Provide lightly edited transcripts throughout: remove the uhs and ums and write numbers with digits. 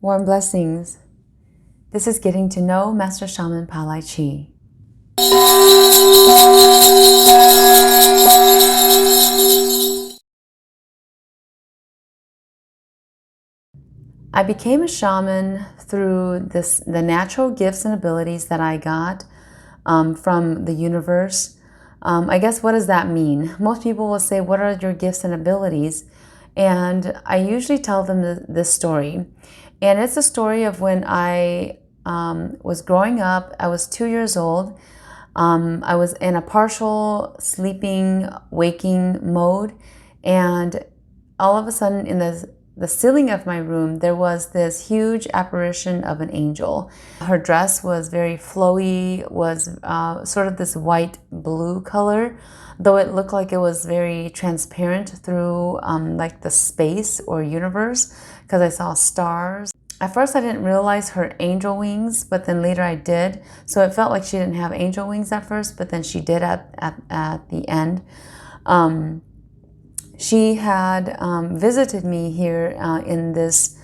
Warm blessings. This is Getting to Know Master Shaman PaLiChee. I became a shaman through the natural gifts and abilities that I got from the universe. I guess, what does that mean? Most people will say, what are your gifts and abilities? And I usually tell them this story. And it's a story of when I was growing up. I was 2 years old. I was in a partial sleeping, waking mode. And all of a sudden, in the ceiling of my room, there was this huge apparition of an angel. Her dress was very flowy, was sort of this white blue color, though it looked like it was very transparent through like the space or universe, because I saw stars. At first I didn't realize her angel wings, but then later I did. So it felt like she didn't have angel wings at first, but then she did at the end. She had visited me here in this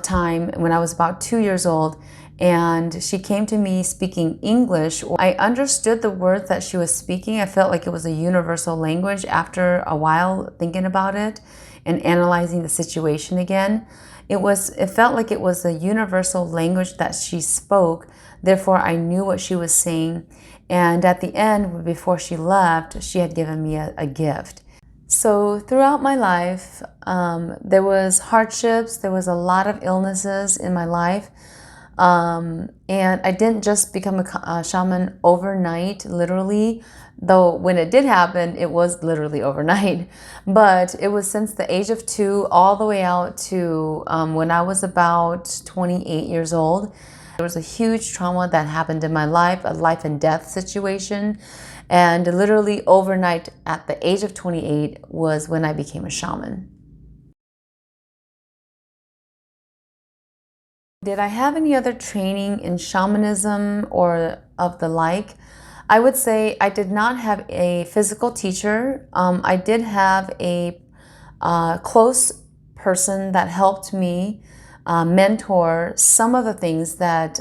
time when I was about 2 years old, and she came to me speaking English. I understood the words that she was speaking. I felt like it was a universal language after a while thinking about it and analyzing the situation again. It felt like it was a universal language that she spoke. Therefore, I knew what she was saying. And at the end, before she left, she had given me a gift. So throughout my life, there was hardships, there was a lot of illnesses in my life. And I didn't just become a shaman overnight, literally, though when it did happen, it was literally overnight. But it was since the age of 2 all the way out to when I was about 28 years old. There was a huge trauma that happened in my life, a life and death situation. And literally overnight at the age of 28 was when I became a shaman. Did I have any other training in shamanism or of the like? I would say I did not have a physical teacher. I did have a close person that helped me mentor some of the things that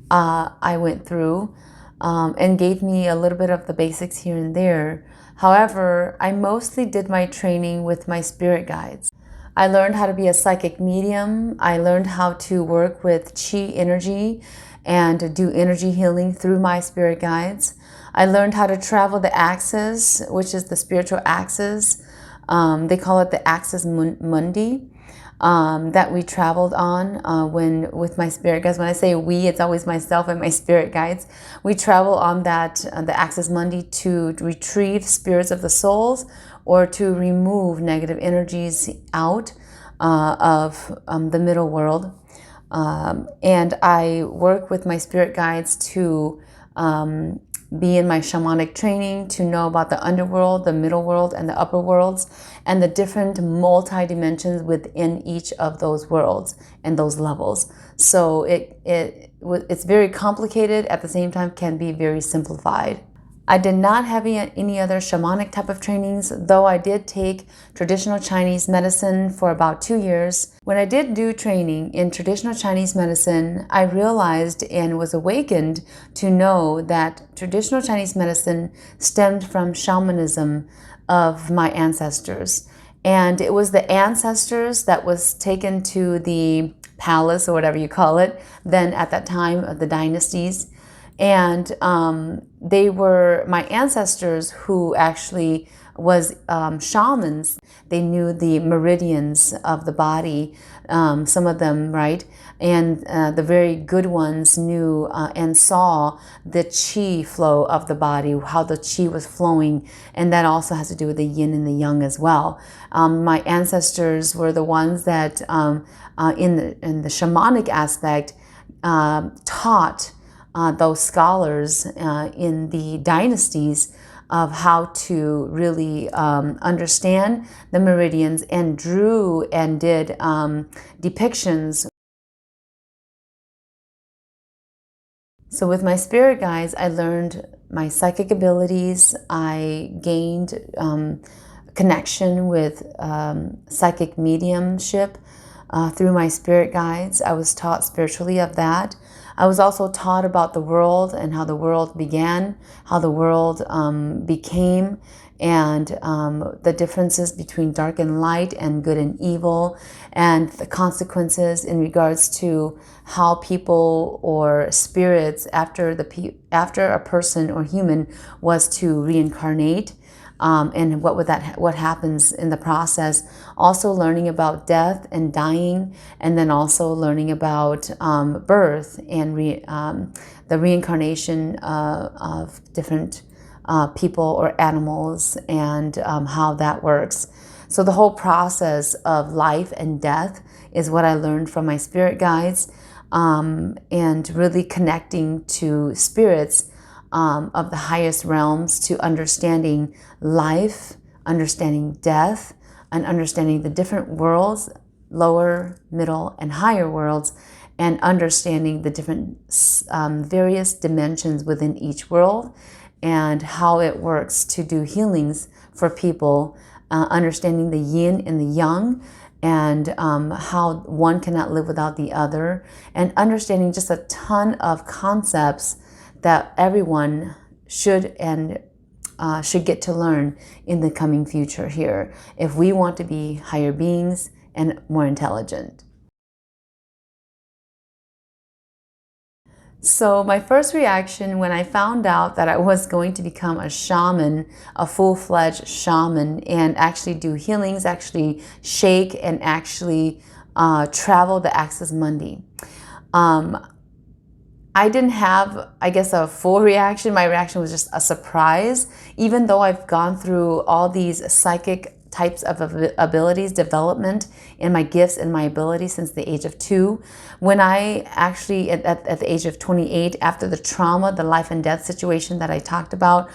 I went through and gave me a little bit of the basics here and there. However, I mostly did my training with my spirit guides. I learned how to be a psychic medium. I learned how to work with chi energy and do energy healing through my spirit guides. I learned how to travel the axis, which is the spiritual axis. They call it the axis mundi, that we traveled on with my spirit guides. When I say we, it's always myself and my spirit guides. We travel on that the axis mundi to retrieve spirits of the souls, or to remove negative energies out of the middle world. And I work with my spirit guides to be in my shamanic training, to know about the underworld, the middle world, and the upper worlds, and the different multi-dimensions within each of those worlds and those levels. So it's very complicated, at the same time can be very simplified. I did not have any other shamanic type of trainings, though I did take traditional Chinese medicine for about 2 years. When I did do training in traditional Chinese medicine, I realized and was awakened to know that traditional Chinese medicine stemmed from shamanism of my ancestors. And it was the ancestors that was taken to the palace, or whatever you call it, then at that time of the dynasties. And they were my ancestors who actually was shamans. They knew the meridians of the body, some of them, right? And the very good ones knew and saw the chi flow of the body, how the chi was flowing. And that also has to do with the yin and the yang as well. My ancestors were the ones that in the shamanic aspect taught those scholars in the dynasties of how to really understand the meridians, and drew and did depictions. So with my spirit guides, I learned my psychic abilities. I gained connection with psychic mediumship. through my spirit guides. I was taught spiritually of that. I was also taught about the world and how the world began, how the world became, and the differences between dark and light and good and evil, and the consequences in regards to how people or spirits after a person or human was to reincarnate. And what happens in the process. Also learning about death and dying, and then also learning about birth and the reincarnation of different people or animals, and how that works. So the whole process of life and death is what I learned from my spirit guides, and really connecting to spirits of the highest realms, to understanding life, understanding death, and understanding the different worlds, lower, middle, and higher worlds, and understanding the different various dimensions within each world, and how it works to do healings for people, understanding the yin and the yang, and how one cannot live without the other, and understanding just a ton of concepts that everyone should get to learn in the coming future here, if we want to be higher beings and more intelligent. So my first reaction when I found out that I was going to become a shaman, a full-fledged shaman, and actually do healings, actually shake, and actually travel the Axis Mundi. I didn't have, I guess, a full reaction. My reaction was just a surprise. Even though I've gone through all these psychic types of abilities, development in my gifts and my abilities since the age of 2. When I actually, at the age of 28, after the trauma, the life and death situation that I talked about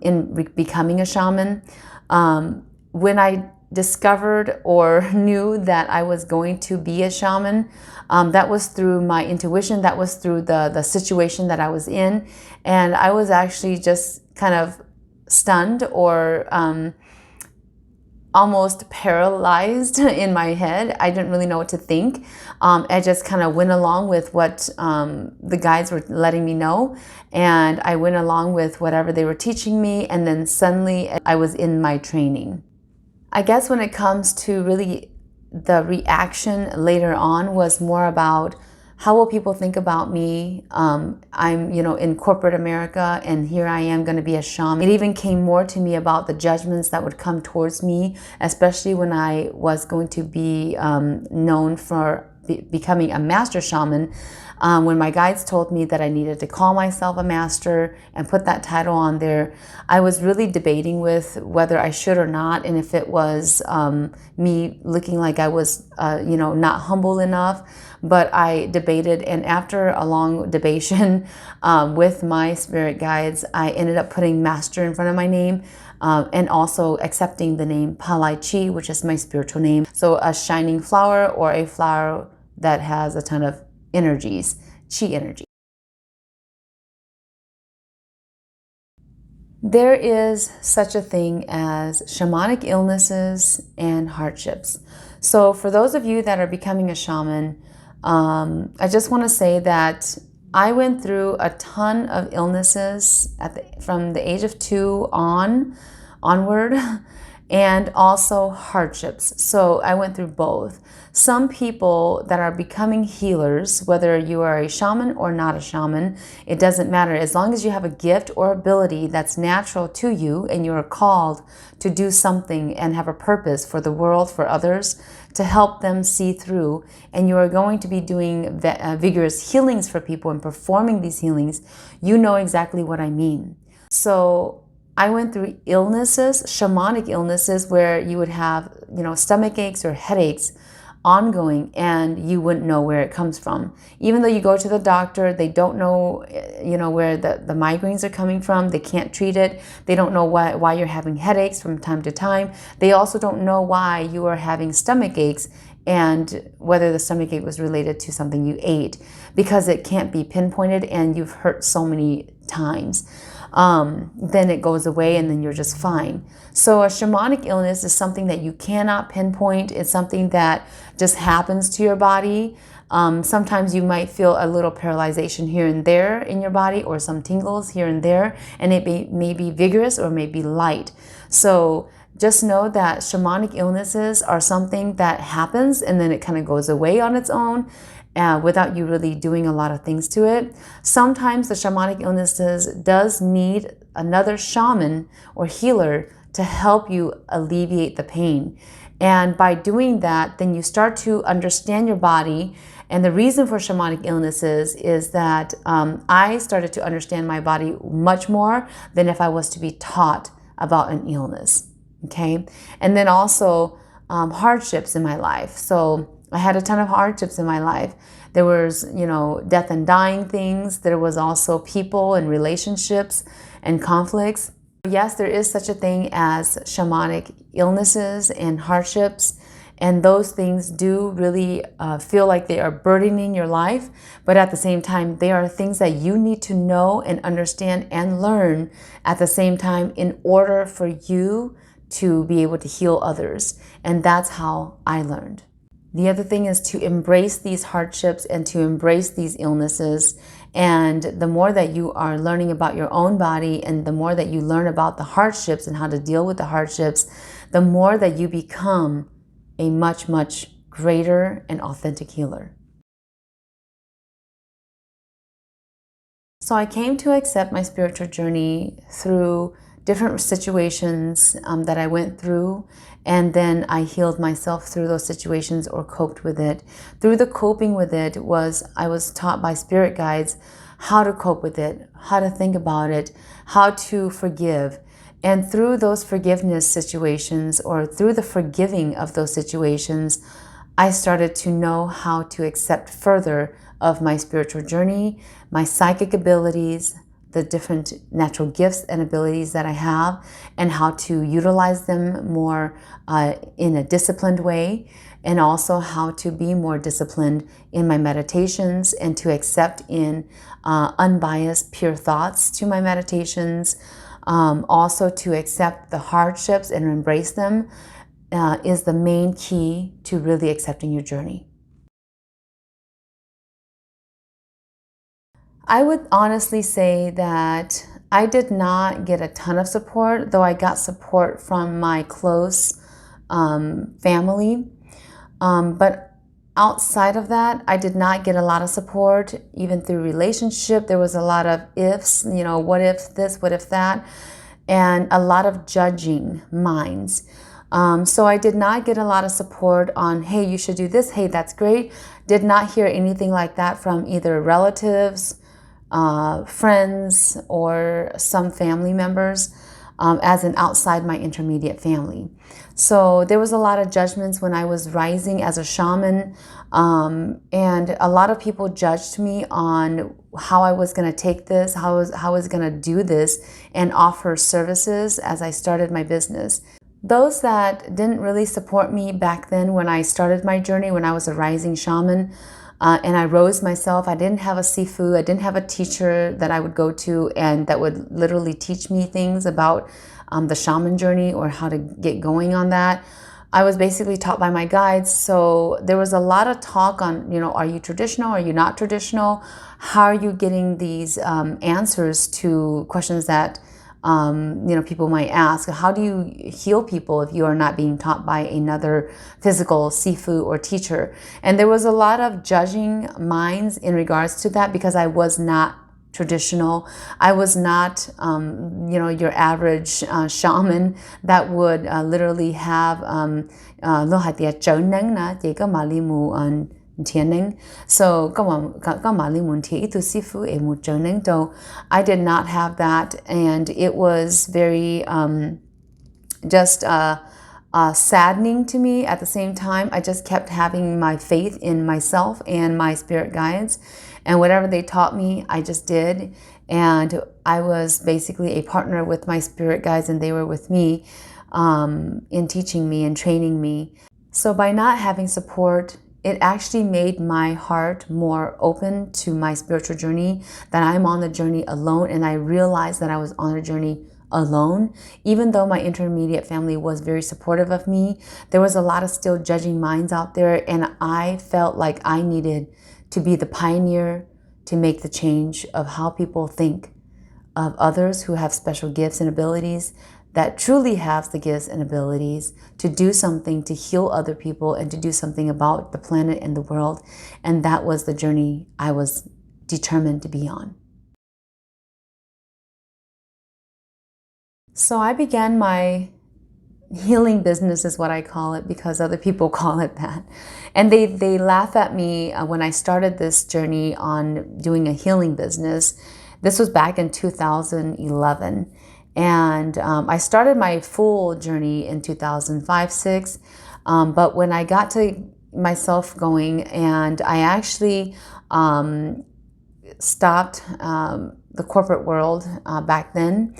in becoming a shaman, when I discovered or knew that I was going to be a shaman, that was through my intuition, that was through the situation that I was in, and I was actually just kind of stunned or almost paralyzed in my head. I didn't really know what to think. I just kind of went along with what the guides were letting me know, and I went along with whatever they were teaching me, and then suddenly I was in my training. I guess when it comes to really the reaction later on was more about how will people think about me? I'm, in corporate America, and here I am going to be a shaman. It even came more to me about the judgments that would come towards me, especially when I was going to be known for becoming a master shaman. When my guides told me that I needed to call myself a master and put that title on there, I was really debating with whether I should or not, and if it was me looking like I was, not humble enough. But I debated, and after a long debation with my spirit guides, I ended up putting master in front of my name, and also accepting the name PaLiChee, which is my spiritual name. So a shining flower, or a flower that has a ton of energies, chi energy. There is such a thing as shamanic illnesses and hardships. So for those of you that are becoming a shaman, I just want to say that I went through a ton of illnesses from the age of 2 onward, and also hardships. So I went through both. Some people that are becoming healers, whether you are a shaman or not a shaman, it doesn't matter. As long as you have a gift or ability that's natural to you, and you are called to do something and have a purpose for the world, for others, to help them see through, and you are going to be doing vigorous healings for people and performing these healings, you know exactly what I mean. So I went through illnesses, shamanic illnesses, where you would have, stomach aches or headaches ongoing, and you wouldn't know where it comes from. Even though you go to the doctor, they don't know, where the migraines are coming from. They can't treat it. They don't know why you're having headaches from time to time. They also don't know why you are having stomach aches, and whether the stomach ache was related to something you ate, because it can't be pinpointed, and you've hurt so many times. then it goes away and then you're just fine. So a shamanic illness is something that you cannot pinpoint. It's something that just happens to your body. Sometimes you might feel a little paralyzation here and there in your body, or some tingles here and there, and it may be vigorous or may be light. So just know that shamanic illnesses are something that happens and then it kind of goes away on its own without you really doing a lot of things to it. Sometimes the shamanic illnesses does need another shaman or healer to help you alleviate the pain. And by doing that, then you start to understand your body. And the reason for shamanic illnesses is that I started to understand my body much more than if I was to be taught about an illness. Okay. And then also hardships in my life. So I had a ton of hardships in my life. There was, death and dying things. There was also people and relationships and conflicts. Yes, there is such a thing as shamanic illnesses and hardships. And those things do really feel like they are burdening your life. But at the same time, they are things that you need to know and understand and learn at the same time in order for you to be able to heal others. And that's how I learned. The other thing is to embrace these hardships and to embrace these illnesses. And the more that you are learning about your own body and the more that you learn about the hardships and how to deal with the hardships, the more that you become a much, much greater and authentic healer. So I came to accept my spiritual journey through different situations that I went through, and then I healed myself through those situations or coped with it. Through the coping with it I was taught by spirit guides how to cope with it, how to think about it, how to forgive. And through those forgiveness situations, or through the forgiving of those situations, I started to know how to accept further of my spiritual journey, my psychic abilities, the different natural gifts and abilities that I have, and how to utilize them more in a disciplined way, and also how to be more disciplined in my meditations and to accept in unbiased, pure thoughts to my meditations. Also to accept the hardships and embrace them is the main key to really accepting your journey. I would honestly say that I did not get a ton of support, though I got support from my close family. But outside of that, I did not get a lot of support. Even through relationship, there was a lot of ifs, what if this, what if that, and a lot of judging minds. So I did not get a lot of support on, hey, you should do this, hey, that's great. Did not hear anything like that from either relatives, friends, or some family members as an outside my intermediate family. So there was a lot of judgments when I was rising as a shaman, and a lot of people judged me on how I was going to take this, how I was going to do this and offer services as I started my business. Those that didn't really support me back then when I started my journey, when I was a rising shaman, and I rose myself, I didn't have a sifu, I didn't have a teacher that I would go to and that would literally teach me things about the shaman journey or how to get going on that. I was basically taught by my guides. So there was a lot of talk on, are you traditional? Are you not traditional? How are you getting these answers to questions that people might ask? How do you heal people if you are not being taught by another physical sifu or teacher? And there was a lot of judging minds in regards to that because I was not traditional. I was not, your average shaman that would literally have so I did not have that, and it was very just saddening to me. At the same time, I just kept having my faith in myself and my spirit guides, and whatever they taught me, I just did. And I was basically a partner with my spirit guides, and they were with me in teaching me and training me. So by not having support it actually made my heart more open to my spiritual journey, that I'm on the journey alone. And I realized that I was on a journey alone. Even though my intermediate family was very supportive of me, there was a lot of still judging minds out there. And I felt like I needed to be the pioneer to make the change of how people think of others who have special gifts and abilities, that truly have the gifts and abilities to do something to heal other people and to do something about the planet and the world. And that was the journey I was determined to be on. So I began my healing business, is what I call it, because other people call it that. And they laugh at me when I started this journey on doing a healing business. This was back in 2011. And I started my full journey in 2005-06. But when I got to myself going, and I actually stopped the corporate world back then.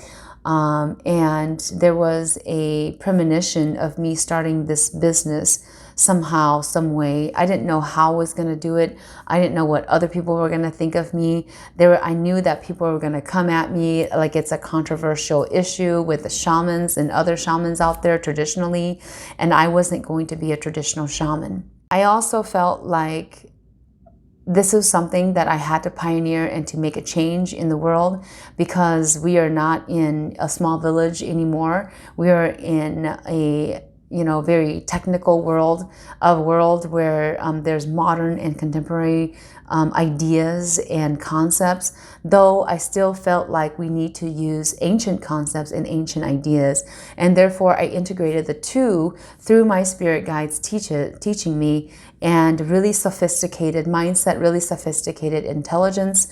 And there was a premonition of me starting this business somehow, some way. I didn't know how I was going to do it. I didn't know what other people were going to think of me. I knew that people were going to come at me like it's a controversial issue with the shamans and other shamans out there traditionally, and I wasn't going to be a traditional shaman. I also felt like this is something that I had to pioneer and to make a change in the world, because we are not in a small village anymore. We are in a very technical world, a world where there's modern and contemporary ideas and concepts, though I still felt like we need to use ancient concepts and ancient ideas. And therefore, I integrated the two through my spirit guides teaching me, and really sophisticated mindset, really sophisticated intelligence,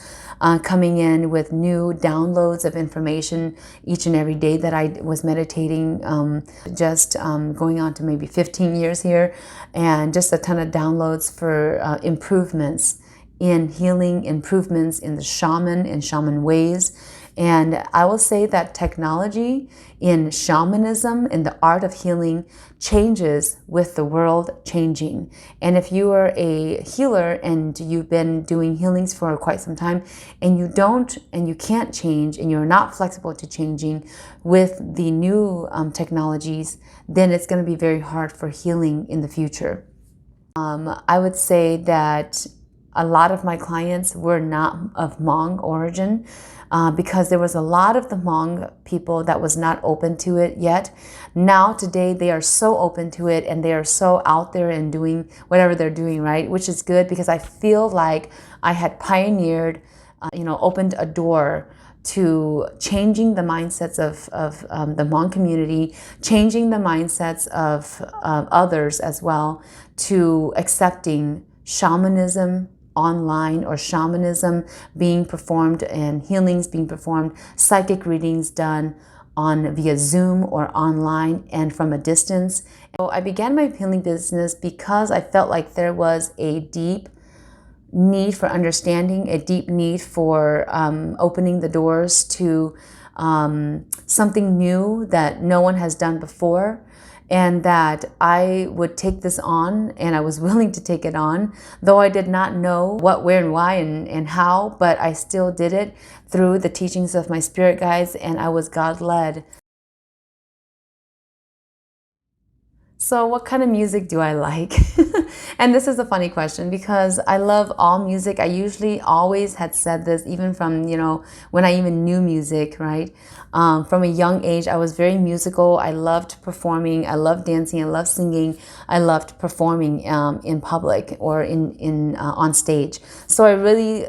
coming in with new downloads of information each and every day that I was meditating, going on to maybe 15 years here, and just a ton of downloads for improvements in healing, improvements in the shaman and shaman ways. And I will say that technology in shamanism, in the art of healing, changes with the world changing. And if you are a healer and you've been doing healings for quite some time, and you can't change, and you're not flexible to changing with the new technologies, then it's going to be very hard for healing in the future. I would say that a lot of my clients were not of Hmong origin, because there was a lot of the Hmong people that was not open to it yet. Now today they are so open to it, and they are so out there and doing whatever they're doing, right? Which is good, because I feel like I had pioneered, opened a door to changing the mindsets of the Hmong community, changing the mindsets of others as well, to accepting shamanism online, or shamanism being performed and healings being performed, psychic readings done via Zoom or online and from a distance. So I began my healing business because I felt like there was a deep need for understanding, a deep need for opening the doors to something new that no one has done before, and that I would take this on, and I was willing to take it on, though I did not know what, where, and why, and how, but I still did it through the teachings of my spirit guides, and I was God-led. So what kind of music do I like? And this is a funny question, because I love all music. I usually always had said this, even from, when I even knew music, right? From a young age, I was very musical. I loved performing. I loved dancing. I loved singing. I loved performing in public or on stage. So I really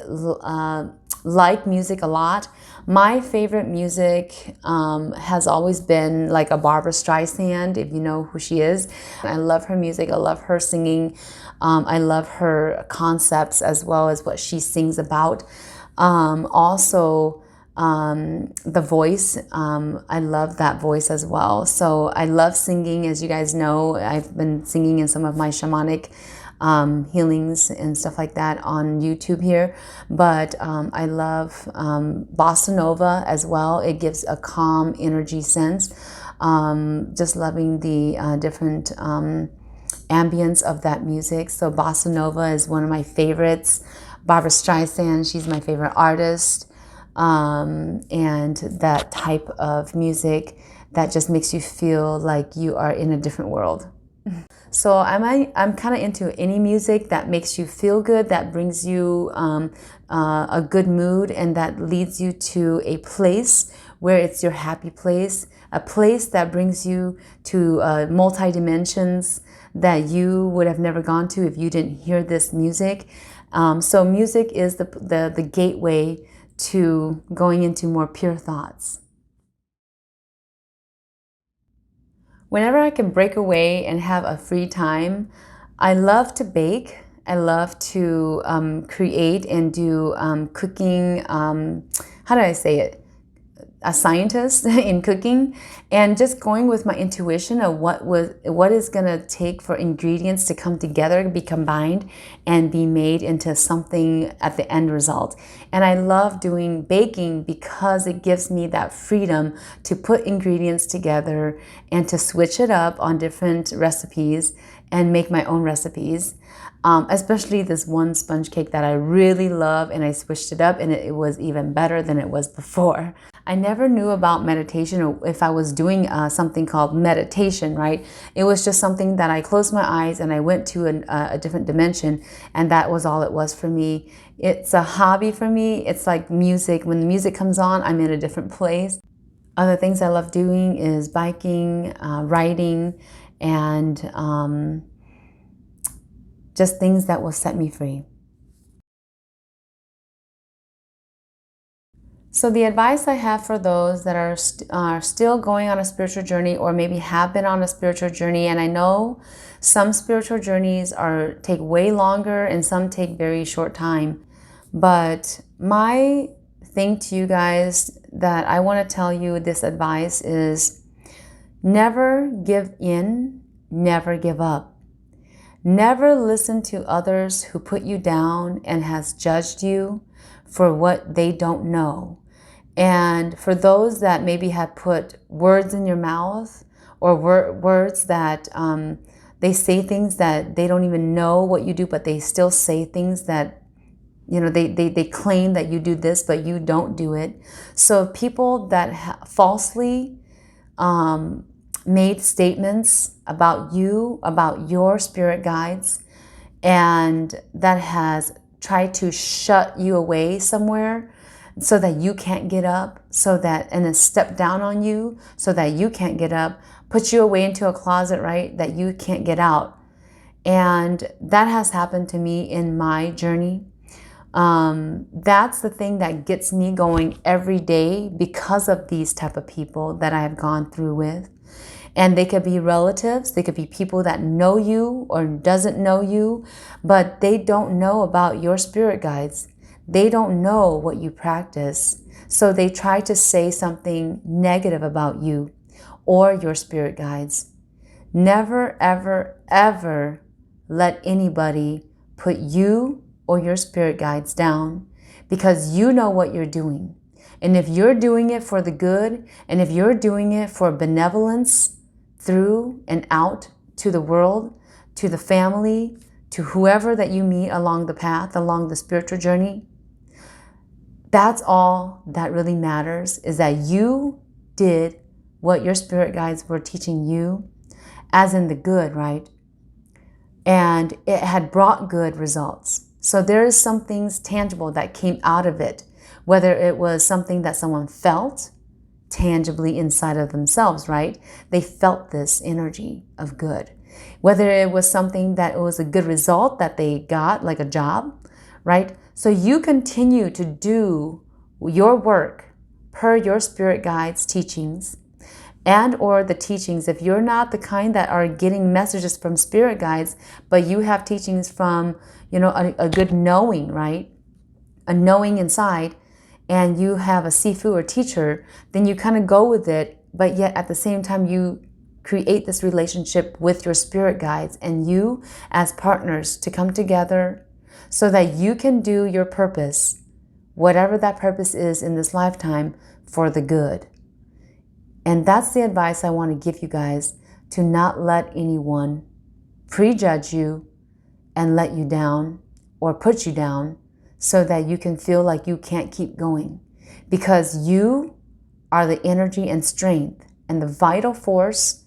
like music a lot. My favorite music has always been like a Barbra Streisand, if you know who she is. I love her music. I love her singing. I love her concepts as well as what she sings about. Also, the voice, I love that voice as well. So I love singing. As you guys know, I've been singing in some of my shamanic healings and stuff like that on YouTube here. But I love bossa nova as well. It gives a calm energy sense. Just loving the different ambience of that music. So bossa nova is one of my favorites. Barbra Streisand, she's my favorite artist. And that type of music that just makes you feel like you are in a different world. So I'm kind of into any music that makes you feel good, that brings you a good mood, and that leads you to a place where it's your happy place, a place that brings you to multi-dimensions that you would have never gone to if you didn't hear this music. So music is the gateway to going into more pure thoughts. Whenever I can break away and have a free time, I love to bake. I love to create and do cooking. How do I say it? A scientist in cooking, and just going with my intuition of what is going to take for ingredients to come together, be combined, and be made into something at the end result. And I love doing baking because it gives me that freedom to put ingredients together and to switch it up on different recipes and make my own recipes. Especially this one sponge cake that I really love, and I switched it up and it was even better than it was before. I never knew about meditation, or if I was doing something called meditation, right? It was just something that I closed my eyes and I went to a different dimension, and that was all it was for me. It's a hobby for me. It's like music. When the music comes on, I'm in a different place. Other things I love doing is biking, writing, and just things that will set me free. So the advice I have for those that are still going on a spiritual journey, or maybe have been on a spiritual journey, and I know some spiritual journeys take way longer and some take very short time, but my thing to you guys that I want to tell you, this advice is never give in, never give up. Never listen to others who put you down and has judged you for what they don't know. And for those that maybe have put words in your mouth, or words that they say things that they don't even know what you do, but they still say things that, you know, they claim that you do this, but you don't do it. So people that falsely made statements about you, about your spirit guides, and that has tried to shut you away somewhere so that you can't get up, and then step down on you so that you can't get up, put you away into a closet, right, that you can't get out. And that has happened to me in my journey. That's the thing that gets me going every day, because of these type of people that I have gone through with. And they could be relatives, they could be people that know you or doesn't know you, but they don't know about your spirit guides. They don't know what you practice. So they try to say something negative about you or your spirit guides. Never, ever, ever let anybody put you or your spirit guides down, because you know what you're doing. And if you're doing it for the good, and if you're doing it for benevolence through and out to the world, to the family, to whoever that you meet along the path, along the spiritual journey, that's all that really matters, is that you did what your spirit guides were teaching you, as in the good, right? And it had brought good results. So there is some things tangible that came out of it, whether it was something that someone felt tangibly inside of themselves, right? They felt this energy of good. Whether it was something that it was a good result that they got, like a job, right? So you continue to do your work per your spirit guides' teachings, and or the teachings. If you're not the kind that are getting messages from spirit guides, but you have teachings from, you know, a good knowing, right? A knowing inside, and you have a sifu or teacher, then you kind of go with it, but yet at the same time you create this relationship with your spirit guides and you as partners to come together so that you can do your purpose, whatever that purpose is in this lifetime, for the good. And that's the advice I want to give you guys, to not let anyone prejudge you and let you down or put you down so that you can feel like you can't keep going. Because you are the energy and strength and the vital force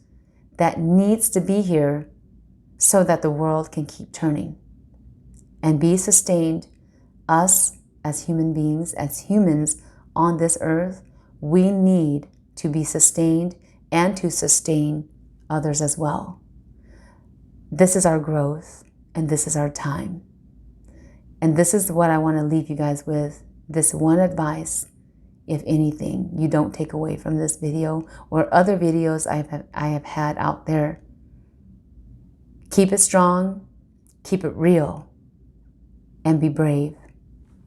that needs to be here so that the world can keep turning and be sustained. Us as human beings, as humans on this earth, we need to be sustained and to sustain others as well. This is our growth and this is our time. And this is what I want to leave you guys with. This one advice, if anything, you don't take away from this video or other videos I have had out there. Keep it strong, keep it real, and be brave.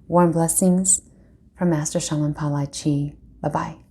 Warm blessings from Master Shaman PaLiChee. Bye-bye.